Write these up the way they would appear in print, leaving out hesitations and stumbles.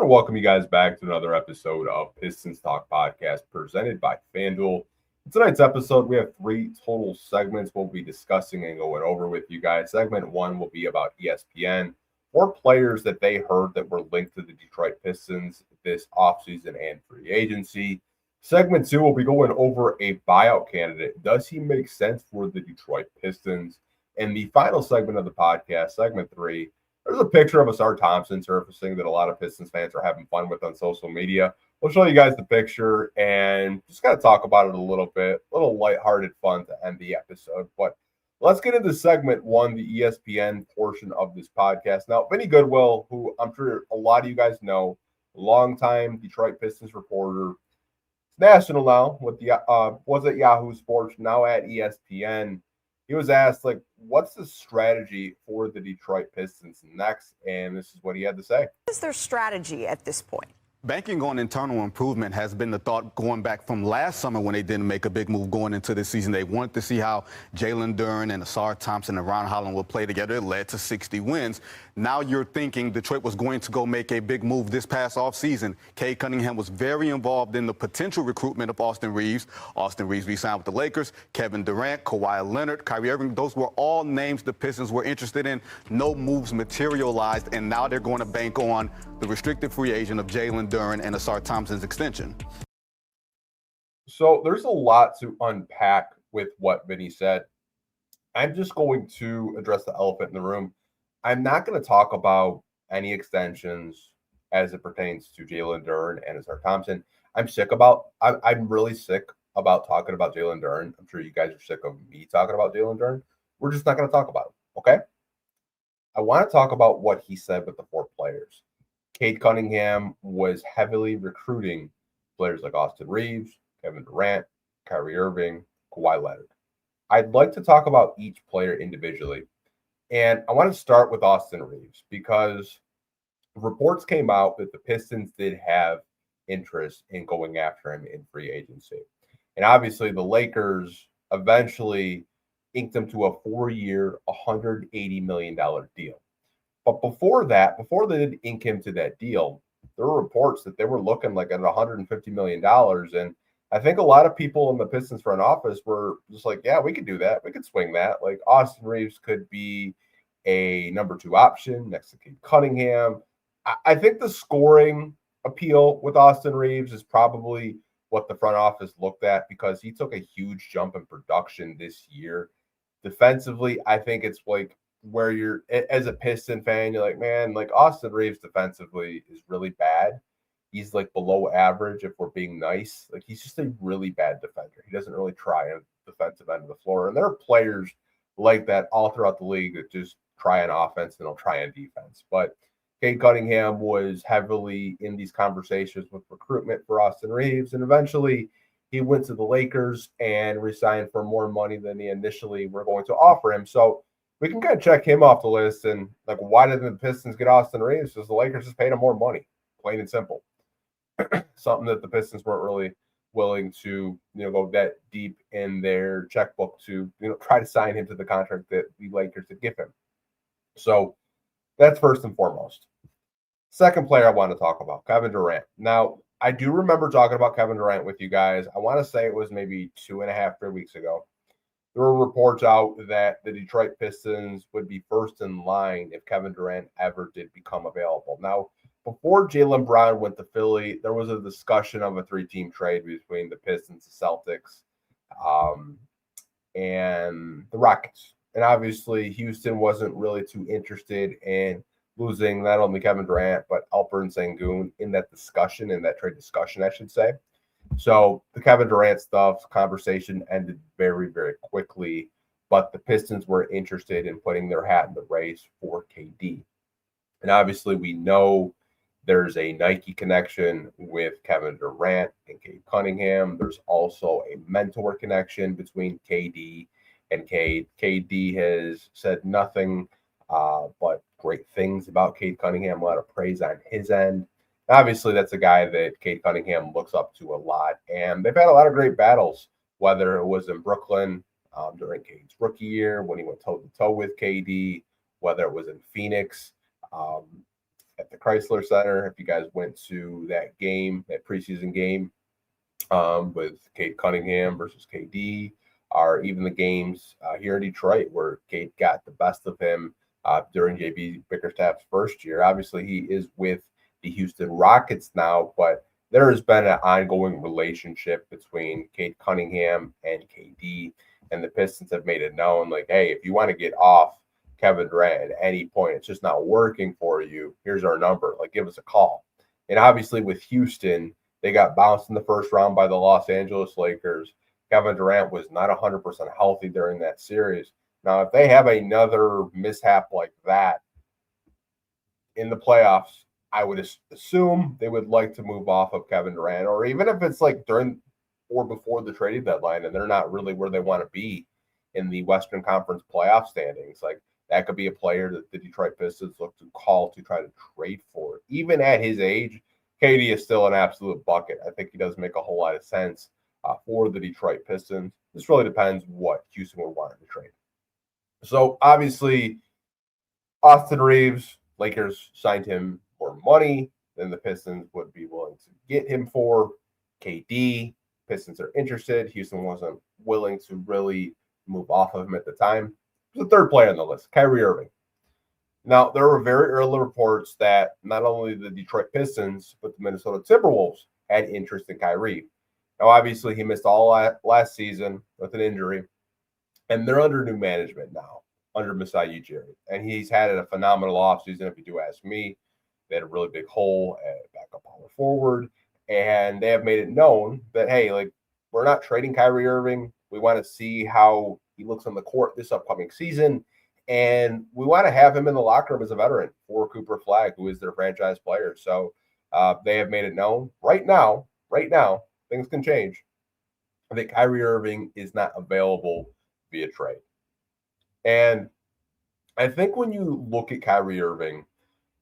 want to welcome you guys back to another episode of Pistons Talk Podcast presented by FanDuel. In tonight's episode, we have 3 total segments we'll be discussing and going over with you guys. Segment 1 will be about ESPN, 4 players that they heard that were linked to the Detroit Pistons this offseason and free agency. Segment 2 will be going over a buyout candidate. Does he make sense for the Detroit Pistons? And the final segment of the podcast, segment 3, there's a picture of Ausar Thompson surfacing that a lot of Pistons fans are having fun with on social media. We'll show you guys the picture and just kind of talk about it a little bit. A little lighthearted fun to end the episode. But let's get into segment 1, the ESPN portion of this podcast. Now, Vinnie Goodwill, who I'm sure a lot of you guys know, longtime Detroit Pistons reporter, national now with the was at Yahoo Sports, now at ESPN. He was asked, what's the strategy for the Detroit Pistons next? And this is what he had to say. What is their strategy at this point? Banking on internal improvement has been the thought going back from last summer when they didn't make a big move going into this season. They wanted to see how Jalen Durant and Ausar Thompson and Ron Holland will play together. It led to 60 wins. Now you're thinking Detroit was going to go make a big move this past offseason. Cade Cunningham was very involved in the potential recruitment of Austin Reaves. Austin Reaves re-signed with the Lakers. Kevin Durant, Kawhi Leonard, Kyrie Irving, those were all names the Pistons were interested in. No moves materialized, and now they're going to bank on the restricted free agent of Jalen Durant and Ausar Thompson's extension. So there's a lot to unpack with what Vinny said. I'm just going to address the elephant in the room. I'm not going to talk about any extensions as it pertains to Jalen Durant and Ausar Thompson. I'm really sick about talking about Jalen Durant. I'm sure you guys are sick of me talking about Jalen Durant. We're just not going to talk about it, okay? I want to talk about what he said with the 4 players. Cade Cunningham was heavily recruiting players like Austin Reaves, Kevin Durant, Kyrie Irving, Kawhi Leonard. I'd like to talk about each player individually. And I want to start with Austin Reaves because reports came out that the Pistons did have interest in going after him in free agency. And obviously the Lakers eventually inked him to a 4-year, $180 million deal. But before that, before they did ink him to that deal, there were reports that they were looking like at $150 million. And I think a lot of people in the Pistons front office were just like, yeah, we could do that. We could swing that. Like Austin Reaves could be a number 2 option next to Cade Cunningham. I think the scoring appeal with Austin Reaves is probably what the front office looked at because he took a huge jump in production this year. Defensively, I think it's like where you're, as a Piston fan, you're like, man, like Austin Reaves defensively is really bad. He's like below average if we're being nice. Like he's just a really bad defender. He doesn't really try on the defensive end of the floor. And there are players like that all throughout the league that just try on offense and they'll try on defense. But Cade Cunningham was heavily in these conversations with recruitment for Austin Reaves. And eventually he went to the Lakers and resigned for more money than he initially were going to offer him. So we can kind of check him off the list. And like, why did the Pistons get Austin Reaves? Because the Lakers just paid him more money, plain and simple. Something that the Pistons weren't really willing to, go that deep in their checkbook to, try to sign him to the contract that the Lakers had given him. So that's first and foremost. Second player I want to talk about, Kevin Durant. Now, I do remember talking about Kevin Durant with you guys. I want to say it was maybe 2.5, 3 weeks ago. There were reports out that the Detroit Pistons would be first in line if Kevin Durant ever did become available. Now, before Jaylen Brown went to Philly, there was a discussion of a 3-team trade between the Pistons, the Celtics, and the Rockets. And obviously, Houston wasn't really too interested in losing not only Kevin Durant, but Alperen Sengun in that discussion, in that trade discussion, I should say. So the Kevin Durant stuff conversation ended very, very quickly, but the Pistons were interested in putting their hat in the race for KD. And obviously, we know there's a Nike connection with Kevin Durant and Cade Cunningham. There's also a mentor connection between KD and Cade. KD has said nothing but great things about Cade Cunningham, a lot of praise on his end. Obviously, that's a guy that Cade Cunningham looks up to a lot, and they've had a lot of great battles, whether it was in Brooklyn during Cade's rookie year when he went toe-to-toe with KD, whether it was in Phoenix at the Chrysler Center. If you guys went to that game, that preseason game with Cade Cunningham versus KD, or even the games here in Detroit where Cade got the best of him during JB Bickerstaff's first year. Obviously, he is with the Houston Rockets now, but there has been an ongoing relationship between Cade Cunningham and KD, and the Pistons have made it known, like, hey, if you want to get off Kevin Durant at any point, it's just not working for you, here's our number, like, give us a call. And obviously with Houston, they got bounced in the first round by the Los Angeles Lakers. Kevin Durant was not 100% healthy during that series. Now, if they have another mishap like that in the playoffs, I would assume they would like to move off of Kevin Durant, or even if it's like during or before the trading deadline and they're not really where they want to be in the Western Conference playoff standings, like that could be a player that the Detroit Pistons look to call to try to trade for. Even at his age, KD is still an absolute bucket. I think he does make a whole lot of sense for the Detroit Pistons. This really depends what Houston would want to trade. So obviously, Austin Reaves, Lakers signed him for money than the Pistons would be willing to get him for. KD, Pistons are interested. Houston wasn't willing to really move off of him at the time. There's a third player on the list, Kyrie Irving. Now, there were very early reports that not only the Detroit Pistons, but the Minnesota Timberwolves had interest in Kyrie. Now, obviously, he missed all last season with an injury, and they're under new management now, under Masai Ujiri. And he's had a phenomenal offseason, if you do ask me. They had a really big hole at backup power forward, and they have made it known that, hey, like, we're not trading Kyrie Irving. We want to see how he looks on the court this upcoming season, and we want to have him in the locker room as a veteran for Cooper Flagg, who is their franchise player. So they have made it known right now, things can change. I think Kyrie Irving is not available via trade. And I think when you look at Kyrie Irving,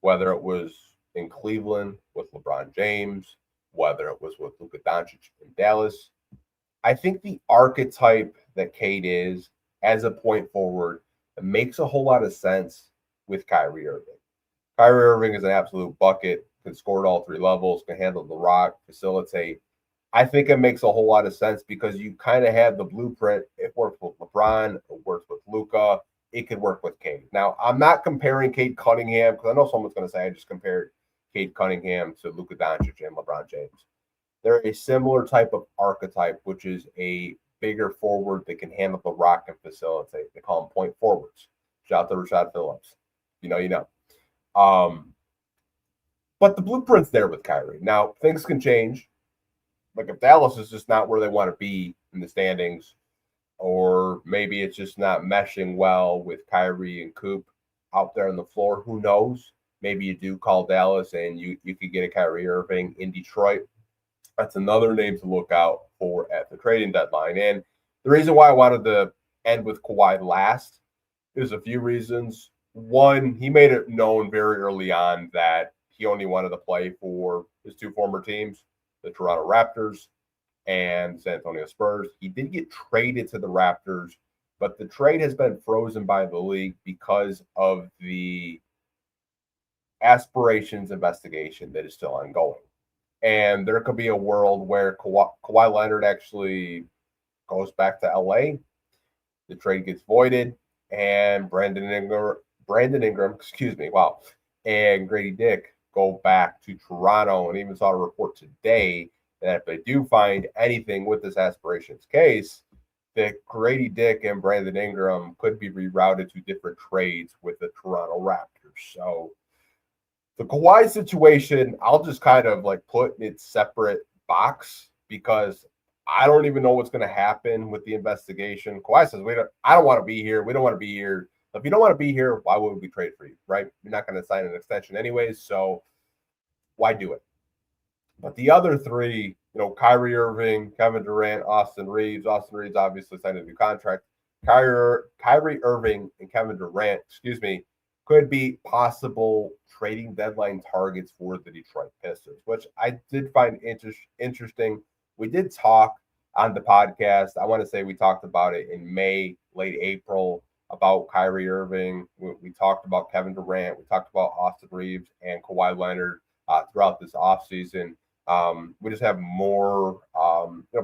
whether it was in Cleveland with LeBron James, whether it was with Luka Doncic in Dallas, I think the archetype that Cade is as a point forward, it makes a whole lot of sense with Kyrie Irving. Kyrie Irving is an absolute bucket, can score at all three levels, can handle the rock, facilitate. I think it makes a whole lot of sense because you kind of have the blueprint. It works with LeBron, it works with Luka, it could work with Cade. Now, I'm not comparing Cade Cunningham because I know someone's going to say I just compared Cade Cunningham to Luka Doncic and LeBron James. They're a similar type of archetype, which is a bigger forward that can handle the rock and facilitate. They call them point forwards. Shout out to Rashad Phillips. You know. But the blueprint's there with Kyrie. Now, things can change. Like if Dallas is just not where they want to be in the standings, or maybe it's just not meshing well with Kyrie and Coop out there on the floor, who knows? Maybe you do call Dallas and you could get a Kyrie Irving in Detroit. That's another name to look out for at the trading deadline. And the reason why I wanted to end with Kawhi last is a few reasons. One, he made it known very early on that he only wanted to play for his two former teams, the Toronto Raptors and San Antonio Spurs. He did get traded to the Raptors, but the trade has been frozen by the league because of the aspirations investigation that is still ongoing. And there could be a world where Kawhi Leonard actually goes back to LA, the trade gets voided, and Brandon Ingram, and Grady Dick go back to Toronto. And even saw a report today that if they do find anything with this aspirations case, that Grady Dick and Brandon Ingram could be rerouted to different trades with the Toronto Raptors. So the Kawhi situation, I'll just kind of like put in its separate box because I don't even know what's going to happen with the investigation. Kawhi says, I don't want to be here. We don't want to be here. If you don't want to be here, why would we trade for you, right? You're not going to sign an extension anyways, so why do it? But the other three, Kyrie Irving, Kevin Durant, Austin Reaves. Austin Reaves obviously signed a new contract. Kyrie Irving and Kevin Durant, could be possible trading deadline targets for the Detroit Pistons, which I did find interesting. We did talk on the podcast. I want to say we talked about it in May, late April, about Kyrie Irving. We talked about Kevin Durant. We talked about Austin Reaves and Kawhi Leonard throughout this offseason. We just have more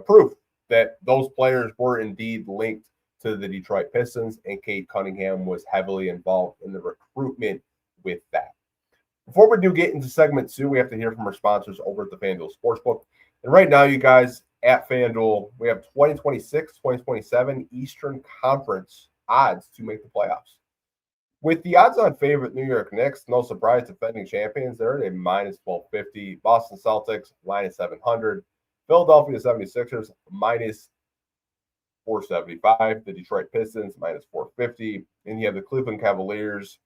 proof that those players were indeed linked to the Detroit Pistons, and Cade Cunningham was heavily involved in the recruitment with that. Before we do get into segment 2, we have to hear from our sponsors over at the FanDuel Sportsbook. And right now, you guys, at FanDuel, we have 2026, 2027 Eastern Conference odds to make the playoffs. With the odds-on favorite New York Knicks, no surprise, defending champions, they're at a minus 1250. Boston Celtics, minus 700. Philadelphia 76ers, minus 475. The Detroit Pistons, minus 450. And you have the Cleveland Cavaliers,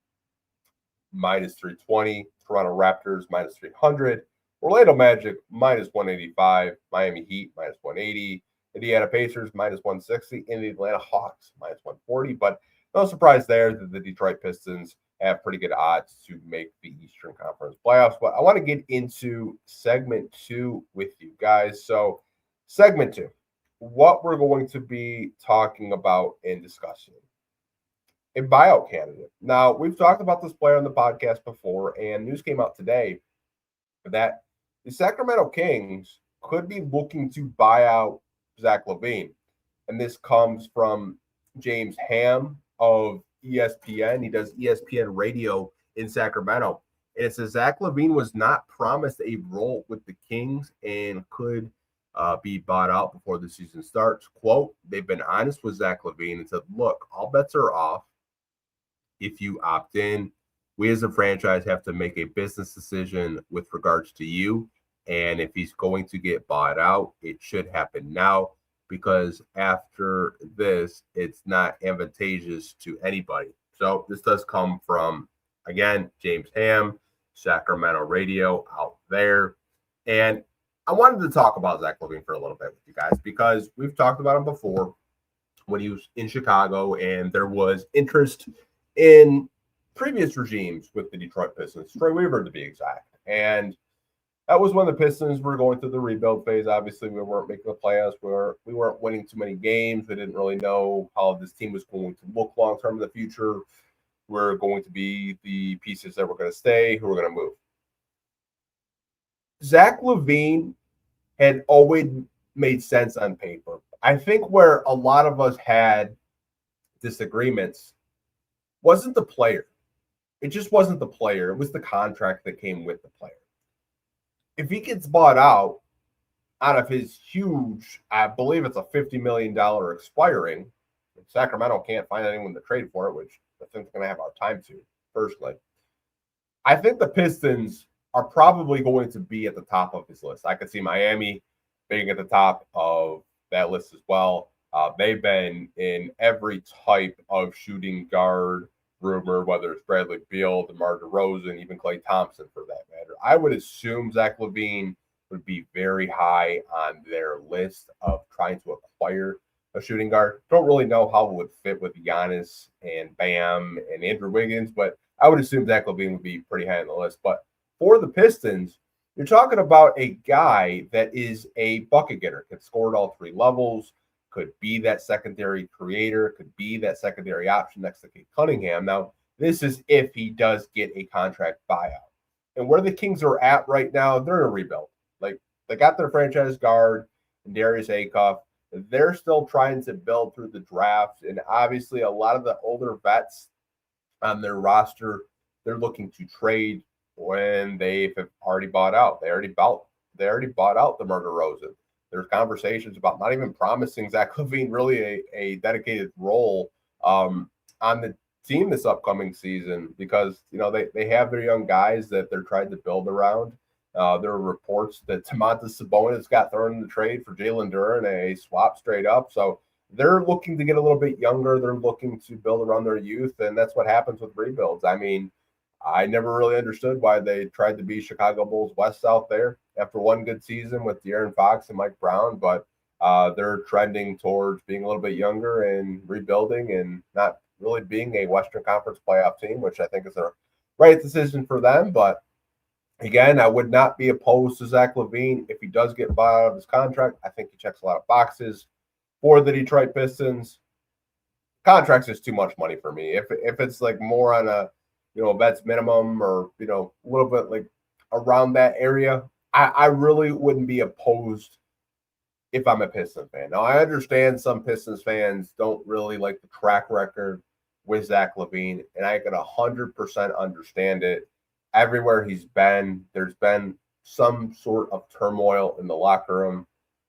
minus 320. Toronto Raptors, minus 300. Orlando Magic, minus 185. Miami Heat, minus 180. Indiana Pacers, minus 160. And the Atlanta Hawks, minus 140. But no surprise there that the Detroit Pistons have pretty good odds to make the Eastern Conference playoffs. But I want to get into segment 2 with you guys. So segment 2, what we're going to be talking about and discussing. A buyout candidate. Now, we've talked about this player on the podcast before, and news came out today that the Sacramento Kings could be looking to buy out Zach LaVine. And this comes from James Ham of ESPN. He does ESPN radio in Sacramento. And it says Zach LaVine was not promised a role with the Kings and could be bought out before the season starts. Quote, they've been honest with Zach LaVine and said, look, all bets are off. If you opt in, we as a franchise have to make a business decision with regards to you. And if he's going to get bought out, it should happen now, because after this, it's not advantageous to anybody. So this does come from, again, James Ham, Sacramento radio out there. And I wanted to talk about Zach LaVine for a little bit with you guys, because we've talked about him before when he was in Chicago, and there was interest in previous regimes with the Detroit Pistons, Troy Weaver to be exact. And that was when the Pistons were going through the rebuild phase. Obviously, we weren't making the playoffs. We weren't winning too many games. We didn't really know how this team was going to look long-term in the future. We're going to be the pieces that were going to stay, who were going to move. Zach LaVine had always made sense on paper. I think where a lot of us had disagreements wasn't the player. It just wasn't the player. It was the contract that came with the player. If he gets bought out of his huge, I believe it's a $50 million expiring, Sacramento can't find anyone to trade for it, which I think they're going to have our time to, personally. I think the Pistons are probably going to be at the top of his list. I could see Miami being at the top of that list as well. They've been in every type of shooting guard rumor, whether it's Bradley Beal, DeMar DeRozan, even Klay Thompson for that matter. I would assume Zach LaVine would be very high on their list of trying to acquire a shooting guard. Don't really know how it would fit with Giannis and Bam and Andrew Wiggins, but I would assume Zach LaVine would be pretty high on the list. But for the Pistons, you're talking about a guy that is a bucket getter, can score at all three levels, could be that secondary creator, could be that secondary option next to Cade Cunningham. Now, this is if he does get a contract buyout. And where the Kings are at right now, they're in a rebuild. Like, they got their franchise guard, Darius Acuff. They're still trying to build through the draft. And obviously, a lot of the older vets on their roster, they're looking to trade when they've already bought out. They already bought out DeMar DeRozan. There's conversations about not even promising Zach LaVine really a dedicated role on the team this upcoming season, because, you know, they have their young guys that they're trying to build around. There are reports that Domantas Sabonis got thrown in the trade for Jalen Duren, a swap straight up. So they're looking to get a little bit younger. They're looking to build around their youth, and that's what happens with rebuilds. I mean, I never really understood why they tried to be Chicago Bulls West out there after one good season with De'Aaron Fox and Mike Brown, but they're trending towards being a little bit younger and rebuilding and not really being a Western Conference playoff team, which I think is a right decision for them. But again, I would not be opposed to Zach LaVine if he does get bought out of his contract. I think he checks a lot of boxes for the Detroit Pistons. contracts is too much money for me. If it's like more on a, vets minimum or, a little bit like around that area, I really wouldn't be opposed if I'm a Pistons fan. Now, I understand some Pistons fans don't really like the track record with Zach LaVine, and I can 100% understand it. Everywhere he's been, there's been some sort of turmoil in the locker room,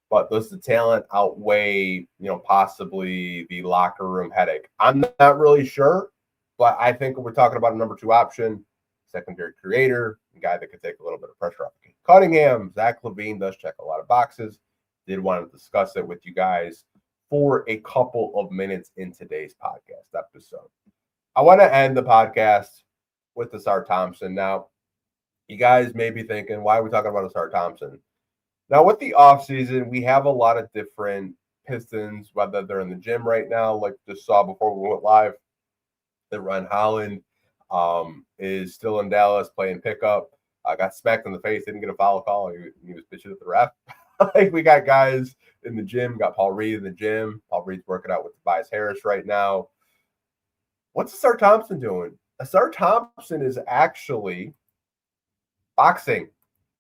but does the talent outweigh, possibly the locker room headache? I'm not really sure, but I think we're talking about a number 2 option, secondary creator, a guy that could take a little bit of pressure off Cade Cunningham. Zach LaVine does check a lot of boxes. Did want to discuss it with you guys for a couple of minutes in today's podcast episode. I want to end the podcast with Ausar Thompson. Now, you guys may be thinking, why are we talking about Ausar Thompson? Now, with the offseason, we have a lot of different Pistons, whether they're in the gym right now, like just saw before we went live, that Ron Holland is still in Dallas playing pickup. Got smacked in the face, didn't get a foul call. He was bitching at the ref. Like, we got guys in the gym, got Paul Reed in the gym. Paul Reed's working out with Tobias Harris right now. What's Ausar Thompson doing? Ausar Thompson is actually boxing.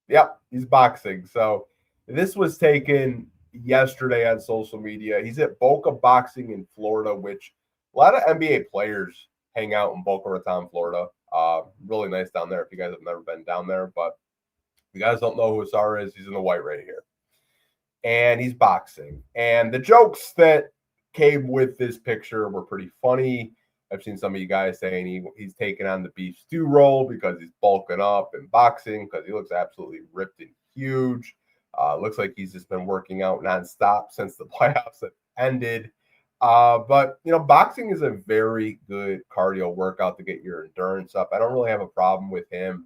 Yep, he's boxing. So this was taken yesterday on social media. He's at Boca Boxing in Florida, which a lot of NBA players hang out in Boca Raton, Florida. Really nice down there if you guys have never been down there. But if you guys don't know who Ausar is, he's in the white right here. And he's boxing. And the jokes that came with this picture were pretty funny. I've seen some of you guys saying he's taking on the beef stew role because he's bulking up and boxing because he looks absolutely ripped and huge. Looks like he's just been working out nonstop since the playoffs have ended. But, boxing is a very good cardio workout to get your endurance up. I don't really have a problem with him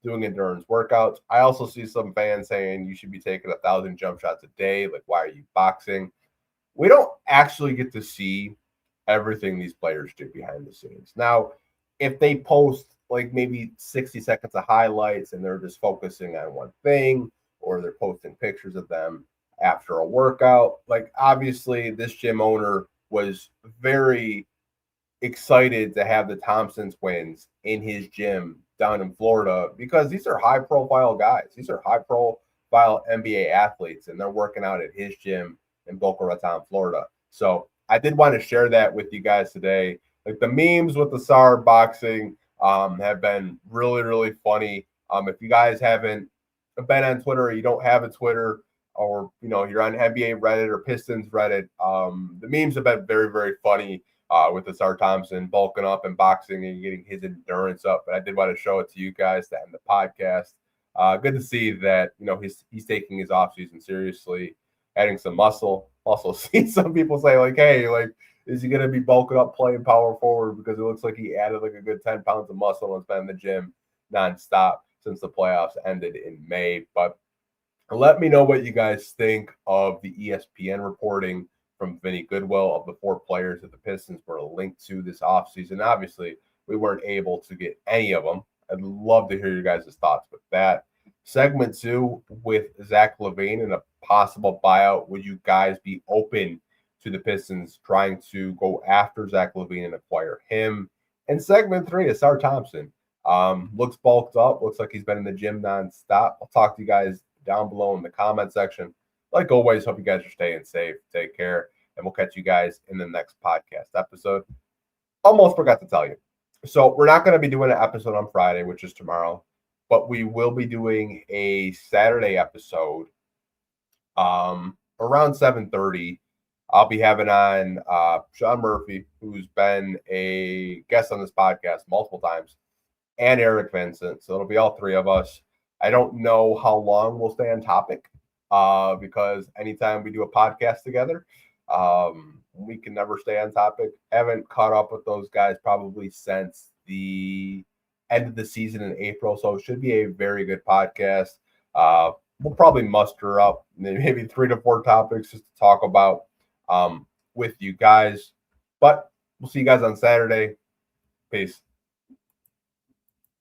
doing endurance workouts. I also see some fans saying you should be taking 1,000 jump shots a day. Like, why are you boxing? We don't actually get to see everything these players do behind the scenes. Now, if they post like maybe 60 seconds of highlights and they're just focusing on one thing, or they're posting pictures of them after a workout, like obviously this gym owner was very excited to have the Thompson twins in his gym down in Florida because these are high profile guys. These are high profile NBA athletes, and they're working out at his gym in Boca Raton, Florida. So I did want to share that with you guys today. Like, the memes with the Ausar boxing have been really, really funny. If you guys haven't been on Twitter, or you don't have a Twitter, or you're on NBA Reddit or Pistons Reddit, the memes have been very, very funny with Ausar Thompson bulking up and boxing and getting his endurance up. But I did want to show it to you guys to end the podcast. Good to see that he's taking his offseason seriously, adding some muscle. Also see some people say, like, hey, like, is he going to be bulking up playing power forward? Because it looks like he added like a good 10 pounds of muscle and has been in the gym nonstop since the playoffs ended in May. But let me know what you guys think of the ESPN reporting from Vinnie Goodwill of the 4 players that the Pistons were linked to this offseason. Obviously, we weren't able to get any of them. I'd love to hear your guys' thoughts with that. Segment 2 with Zach LaVine and a possible buyout. Would you guys be open to the Pistons trying to go after Zach LaVine and acquire him? And segment 3, Ausar Thompson. Looks bulked up. Looks like he's been in the gym nonstop. I'll talk to you guys down below in the comment section. Like always, hope you guys are staying safe. Take care. And we'll catch you guys in the next podcast episode. Almost forgot to tell you. So we're not going to be doing an episode on Friday, which is tomorrow. But we will be doing a Saturday episode around 7:30. I'll be having on Sean Murphy, who's been a guest on this podcast multiple times, and Eric Vincent. So it'll be all 3 of us. I don't know how long we'll stay on topic because anytime we do a podcast together, we can never stay on topic. Haven't caught up with those guys probably since the end of the season in April, so it should be a very good podcast. We'll probably muster up maybe 3 to 4 topics just to talk about with you guys. But we'll see you guys on Saturday. Peace.